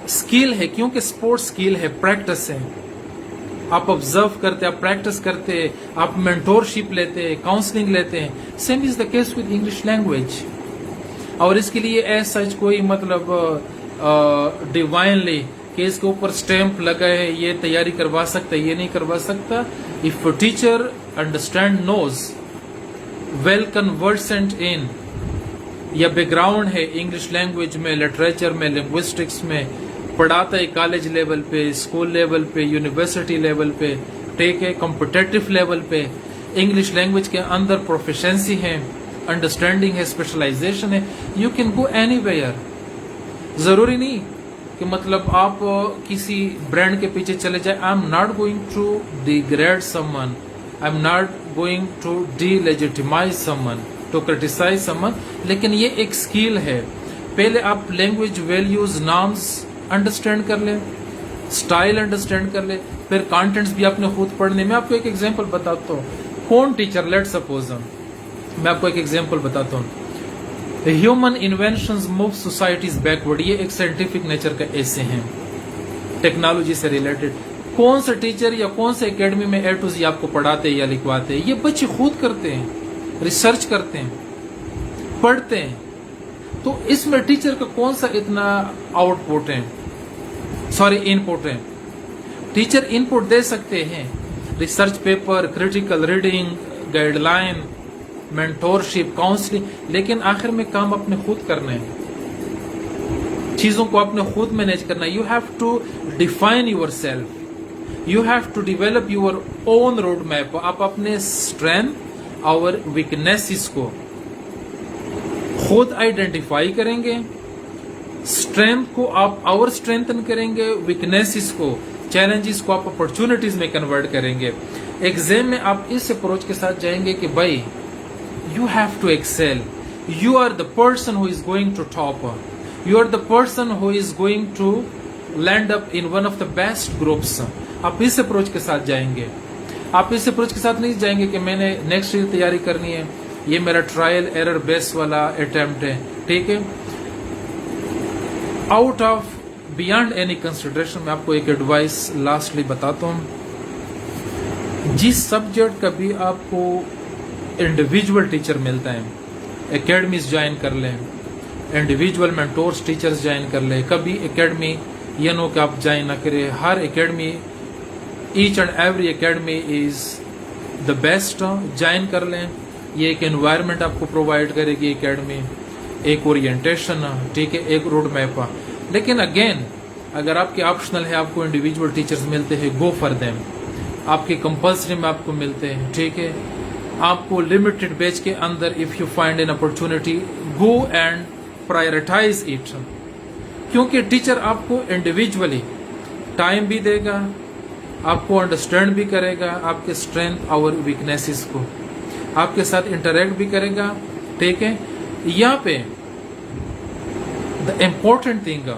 اسکل ہے، کیونکہ اسپورٹس اسکل ہے، پریکٹس ہے، آپ آبزرو کرتے، آپ پریکٹس کرتے، آپ مینٹورشپ لیتے، کاؤنسلنگ لیتے ہیں۔ Same is the case with English language. اور اس کے لیے ایز سچ کوئی مطلب ڈیوائنلی کہ اس کے اوپر اسٹیمپ لگا ہے، یہ تیاری کروا سکتا ہے، یہ نہیں کروا سکتا۔ If teacher understand knows well conversant in, یا بیک گراؤنڈ ہے انگلش لینگویج میں، لٹریچر میں، لنگوسٹکس میں، پڑھاتا ہے کالج لیول پہ، اسکول لیول پہ، یونیورسٹی لیول پہ، ٹھیک ہے، کمپٹیٹو لیول پہ، انگلش لینگویج کے اندر پروفیشنسی ہے، انڈرسٹینڈنگ ہے، اسپیشلائزیشن ہے، you can go anywhere. ضروری نہیں کہ مطلب آپ کسی برانڈ کے پیچھے چلے جائیں۔ I am not going to degrade someone, I am not going to delegitimise someone, to criticise someone, لیکن یہ ایک اسکل ہے۔ پہلے آپ لینگویج ویلیوز، نامز انڈرسٹینڈ کر لیں، اسٹائل انڈرسٹینڈ کر لیں، پھر کانٹینٹس بھی آپ نے خود پڑھنے۔ میں آپ کو ایک ایگزامپل بتاتا ہوں، کون ٹیچر، لیٹ سپوز میں آپ کو ایک ایگزامپل بتاتا ہوں، human inventions move societies backward, یہ ایک سائنٹیفک نیچر کا ایسے ہیں، ٹیکنالوجی سے ریلیٹڈ۔ کون سا ٹیچر یا کون سے اکیڈمی میں A to Z آپ کو پڑھاتے یا لکھواتے؟ یہ بچے خود کرتے ہیں، ریسرچ کرتے ہیں، پڑھتے ہیں۔ تو اس میں ٹیچر کا کون سا اتنا آؤٹ پٹ ہے، ان پٹ ہے؟ ٹیچر ان پٹ دے سکتے ہیں، research paper, critical reading, guide line, mentorship, counselling, لیکن آخر میں کام اپنے خود کرنا ہے، چیزوں کو اپنے خود مینیج کرنا ہے۔ You have to define yourself, you have to develop your own road map. آپ اپنے اسٹرینتھ اور ویکنیسز کو خود آئیڈینٹیفائی کریں گے، اسٹرینتھ کو آپ اور اسٹرینتھن کریں گے، ویکنیسز کو، چیلنجز کو آپ اپرچونٹیز میں کنورٹ کریں گے۔ ایگزام میں آپ اس اپروچ کے ساتھ جائیں گے کہ بھائی you have to excel, you are the person who is going to top, you are the person who is going to land up in one of the best groups۔ آپ اس approach کے ساتھ جائیں گے، آپ اس اپروچ کے ساتھ نہیں جائیں گے کہ میں نے نیکسٹ ایئر تیاری کرنی ہے، یہ میرا ٹرائل ایرر بیس والا اٹیمپٹ ہے، ٹھیک ہے۔ Out of beyond any consideration میں آپ کو ایک ایڈوائس لاسٹلی بتاتا ہوں، جس سبجیکٹ کا بھی آپ کو इंडिविजुअल टीचर मिलता है, एकेडमीज ज्वाइन कर लें, इंडिविजुअल मेंटोर्स टीचर्स ज्वाइन कर लें। कभी एकेडमी ये नो कि आप ज्वाइन ना करें, हर academy, each and every academy is the best, join कर लें। ये एक एनवायरनमेंट आपको प्रोवाइड करेगी एकेडमी, एक ओरिएंटेशन, ठीक है, एक रोड मैप। लेकिन अगेन अगर आपके ऑप्शनल है, आपको इंडिविजुअल टीचर्स मिलते हैं, गो फॉर देम। आपके कंपल्सरी में आपको मिलते हैं, ठीक है। आपको लिमिटेड बैच के अंदर if you find an opportunity, go and prioritise it, क्योंकि टीचर आपको इंडिविजुअली टाइम भी देगा, आपको अंडरस्टैंड भी करेगा, आपके स्ट्रेंथ और वीकनेसेस को आपके साथ इंटरेक्ट भी करेगा, ठीक है। यहाँ पे द इम्पोर्टेंट थिंग,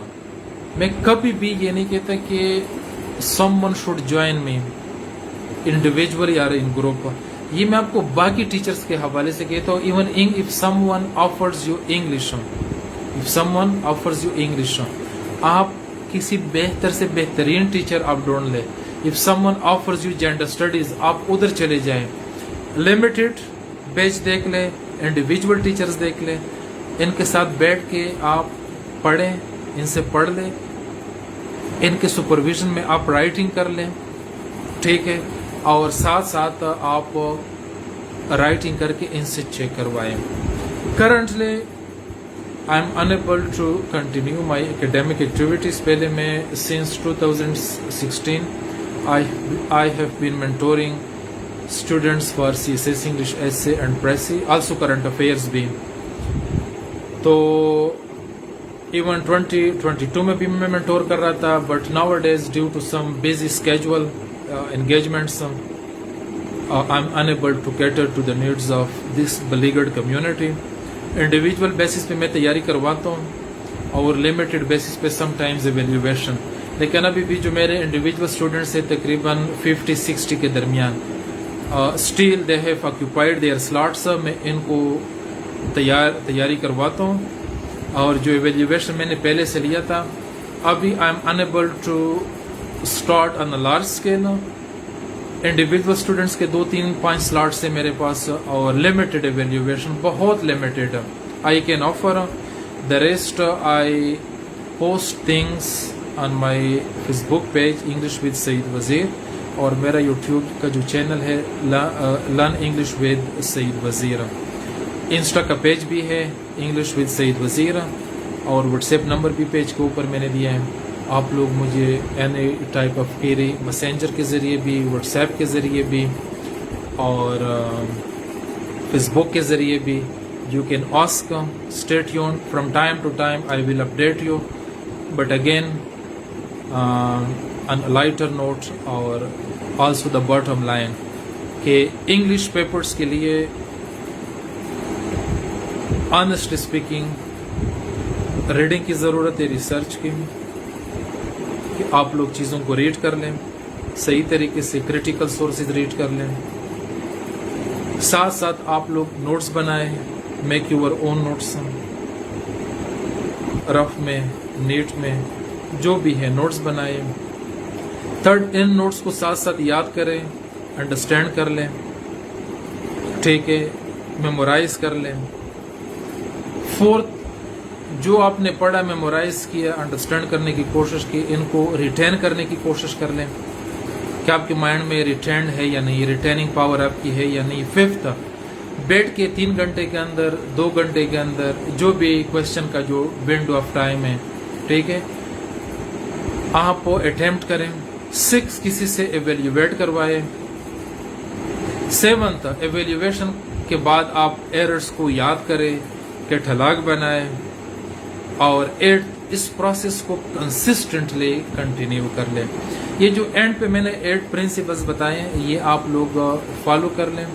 मैं कभी भी ये नहीं कहता कि someone should join me individually और इन ग्रुप। ये मैं आपको बाकी टीचर्स के हवाले से कहता हूँ। Even if someone offers you English, if someone offers you English, आप किसी बेहतर से बेहतरीन टीचर आप ढूंढ ले। If someone offers you gender studies, आप उधर चले जाएं। लिमिटेड बैच देख ले, इंडिविजुअल टीचर्स देख ले, इनके साथ बैठ के आप पढ़ें, इनसे पढ़ लें, इनके सुपरविजन में आप राइटिंग कर लें, ठीक है, और साथ साथ आप राइटिंग करके इनसे चेक करवाएं। Currently I am unable to continue my academic activities. पहले मैं since 2016 I have been mentoring students for CSS English essay and precis, also current affairs भी। तो इवन 2022 में भी मैं मेंटोर कर रहा था, but nowadays due to some busy schedule engagements, I'm unable to cater to the needs of this beleaguered community. Individual basis पे मैं तैयारी करवाता हूँ और लिमिटेड बेसिस पे समटाइम्स एवेल्यूएशन। लेकिन अभी भी जो मेरे इंडिविजुअल स्टूडेंट्स हैं तकरीबन 50-60 के दरमियान, still they have occupied their slots, मैं इनको तैयारी करवाता हूँ। और जो एवेल्यूएशन मैंने पहले से लिया था, अभी I am unable to start on a large scale. Individual students के 2-3-5 स्लॉट्स है मेरे पास, और लिमिटेड एवेल्यूएशन, बहुत limited I can offer. The rest I post things on my Facebook page English with Saeed Wazir, और मेरा यूट्यूब का जो चैनल है लर्न इंग्लिश विद सईद वजीर। इंस्टा का पेज भी है इंग्लिश विद सईद वजीर, और व्हाट्सएप नंबर भी पेज के ऊपर मैंने दिया है। आप लोग मुझे any type of query messenger के ज़रिए भी, व्हाट्सएप के ज़रिए भी, और फेसबुक के ज़रिए भी you can ask. Stay tuned, from time to time I will update you, but again on a lighter note, और आल्सो द बॉटम लाइन कि इंग्लिश पेपर्स के लिए ऑनेस्टली स्पीकिंग रीडिंग की ज़रूरत है, रिसर्च की, कि आप लोग चीज़ों को रीड कर लें, सही तरीके से क्रिटिकल सोर्सेज रीड कर लें। साथ साथ आप लोग नोट्स बनाएं, make your own notes, rough में, नीट में, जो भी है नोट्स बनाएं। थर्ड, इन नोट्स को साथ साथ याद करें, अंडरस्टैंड कर लें, ठीक है, मेमोराइज कर लें। फोर्थ, जो आपने पढ़ा, मेमोराइज किया, अंडरस्टैंड करने की कोशिश की, इनको रिटेन करने की कोशिश कर लें कि आपके माइंड में रिटेन है या नहीं, रिटेनिंग पावर आपकी है या नहीं। फिफ्थ, बैठ के 3 घंटे के अंदर, 2 घंटे के अंदर, जो भी क्वेश्चन का जो विंडो ऑफ टाइम है, ठीक है, आप अटेम्प्ट करें। 6, किसी से एवेल्यूएट करवाएं। 7, एवेल्यूएशन के बाद आप एरर्स को याद करें, कैटलॉग बनाएं। और 8, इस प्रोसेस को कंसिस्टेंटली कंटिन्यू कर लें। ये जो एंड पे मैंने 8 प्रिंसिपल्स बताए हैं, ये आप लोग फॉलो कर लें।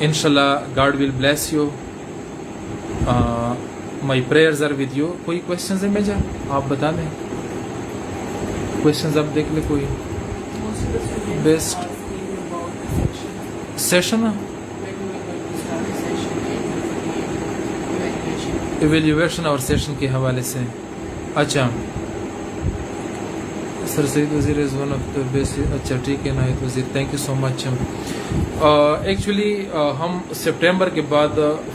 इंशाल्लाह God will bless you. My prayers are with you. कोई क्वेश्चंस है मेजा, आप बता दें। क्वेश्चंस आप देख ले कोई। बेस्ट सेशन इवेल्यूएशन और सेशन के हवाले से। अच्छा, सर सईद वजीर is one of the best. अच्छा ठीक है नाहिद वजीर, thank you so much. Actually हम सितंबर के बाद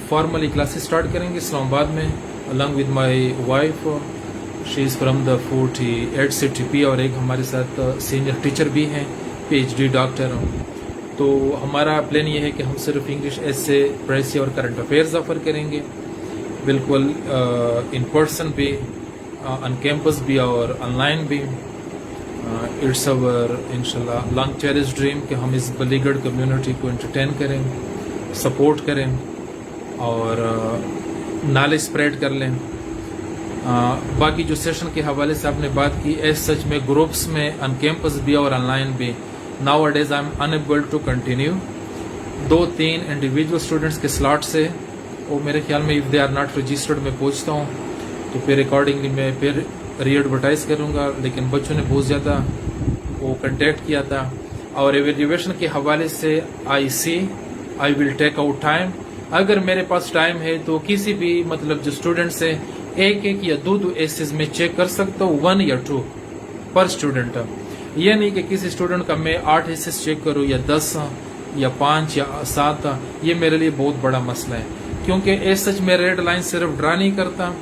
फॉर्मली क्लासेस स्टार्ट करेंगे इस्लामाबाद में along with my wife. She is from the 48 CTP और एक हमारे साथ सीनियर टीचर भी हैं, PhD डॉक्टर. तो हमारा प्लान ये है कि हम सिर्फ इंग्लिश एसे, प्रेसी और करंट अफेयर्स ऑफर करेंगे, बिल्कुल इन पर्सन भी, ऑन कैंपस भी और ऑनलाइन भी. इट्स अवर इंशाल्लाह लॉन्ग चेरिश ड्रीम कि हम इस बलीगढ़ कम्युनिटी को एंटरटेन करें, सपोर्ट करें और नॉलेज स्प्रेड कर लें. बाकी जो सेशन के हवाले से आपने बात की, एज सच में ग्रुप्स में ऑन कैंपस भी और ऑनलाइन भी nowadays I am unable to continue. 2-3 individual students के स्लॉट से वो मेरे ख्याल में if they are not registered मैं पूछता हूँ तो फिर अकॉर्डिंगली मैं फिर री एडवर्टाइज करूँगा. लेकिन बच्चों ने बहुत ज़्यादा वो कंटेक्ट किया था और एवेल्यूएशन के हवाले से I will take out time. अगर मेरे पास टाइम है तो किसी भी मतलब जो स्टूडेंट्स है एक या दो एसेस में चेक कर सकता हूँ, 1 या 2 पर स्टूडेंट. यह नहीं कि किसी स्टूडेंट का मैं 8 एसेस चेक करूँ या 10 या 5 या 7. ये मेरे लिए बहुत बड़ा मसला है क्योंकि एज सच मैं रेड लाइन सिर्फ ड्रा नहीं करता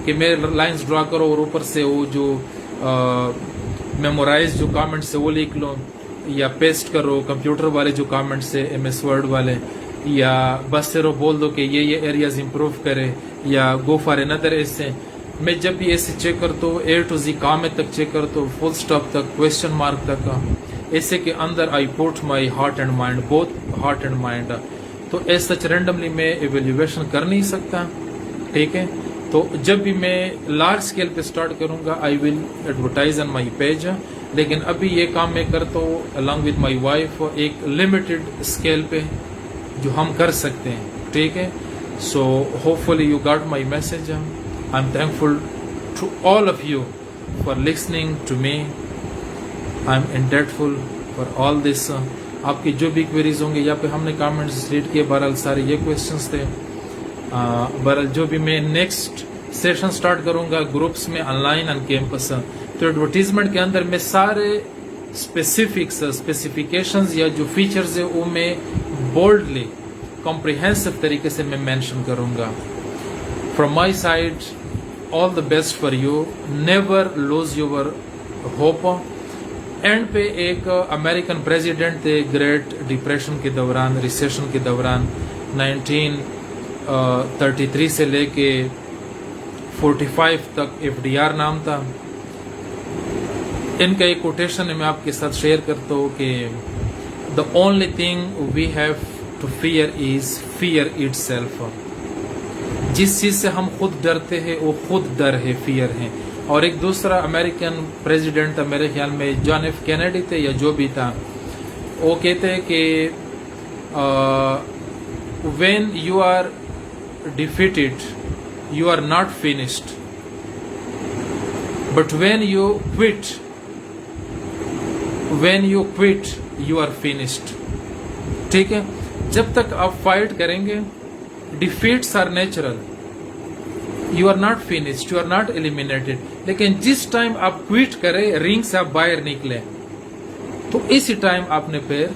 कि मेरे लाइंस ड्रा करो और ऊपर से वो जो मेमोराइज जो कमेंट्स है वो लिख लो या पेस्ट करो कंप्यूटर वाले जो कमेंट्स है MS वर्ड वाले, या बस सिर्फ बोल दो कि ये एरियाज इंप्रूव करे या गो फॉर अनदर ऐसे. मैं जब भी ऐसे चेक करता हूँ A to Z कामें तक चेक करता हूँ, फुल स्टॉप तक, क्वेश्चन मार्क तक, ऐसे के अंदर I put my heart and mind, both heart and mind. तो एज सच रेंडमली मैं एवेल्यूएशन कर नहीं सकता, ठीक है. तो जब भी मैं लार्ज स्केल पे स्टार्ट करूंगा I will advertise on my page. लेकिन अभी ये काम मैं करता हूँ अलॉन्ग विद माई वाइफ एक लिमिटेड स्केल पे जो हम कर सकते हैं, ठीक है. So hopefully you got my message. I am thankful to all of you for listening to me. I am indebtful for all this. आपकी जो भी क्वेरीज होंगे यहाँ पे हमने कमेंट्स रीड किए, बहरहाल सारे ये क्वेश्चंस थे. बहरहाल जो भी मैं नेक्स्ट सेशन स्टार्ट करूंगा ग्रुप्स में ऑनलाइन ऑन कैंपस, तो एडवर्टीजमेंट के अंदर मैं सारे स्पेसिफिकेशंस या जो फीचर्स है वो मैं बोल्डली कॉम्प्रिहेंसिव तरीके से मैं मेंशन करूंगा. From my side all the best for you, never lose your hope. And पे एक अमेरिकन प्रेसिडेंट थे ग्रेट डिप्रेशन के दौरान, रिसेशन के दौरान 1933 से लेके 45 तक, FDR नाम था. इनका एक कोटेशन मैं आपके साथ शेयर करता हूँ कि the only thing we have to fear is fear itself. जिस चीज से हम खुद डरते हैं वो खुद डर है, फियर है. और एक दूसरा अमेरिकन प्रेसिडेंट था, मेरे ख्याल में जॉन F कैनेडी थे या जो भी था, वो कहते हैं कि when you are defeated you are not finished, but when you quit you are finished. ठीक है, जब तक आप फाइट करेंगे, defeats are natural, you are not finished, you are not eliminated. लेकिन जिस टाइम आप क्विट करें, रिंग से आप बाहर निकले, तो इसी टाइम आपने फिर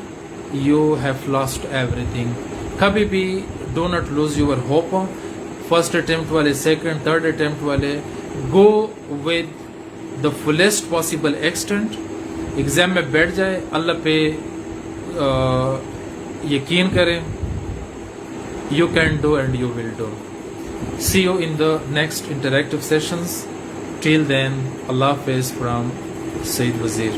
यू हैव लॉस्ट एवरीथिंग. कभी भी do not lose your hope. First attempt वाले, सेकंड, थर्ड अटेम्प्ट वाले, go with the fullest possible extent. Exam में बैठ जाए, अल्लाह पे यकीन करें. You can do and you will do. See you in the next interactive sessions. Till then, Allah Hafiz from Sayyid Wazir.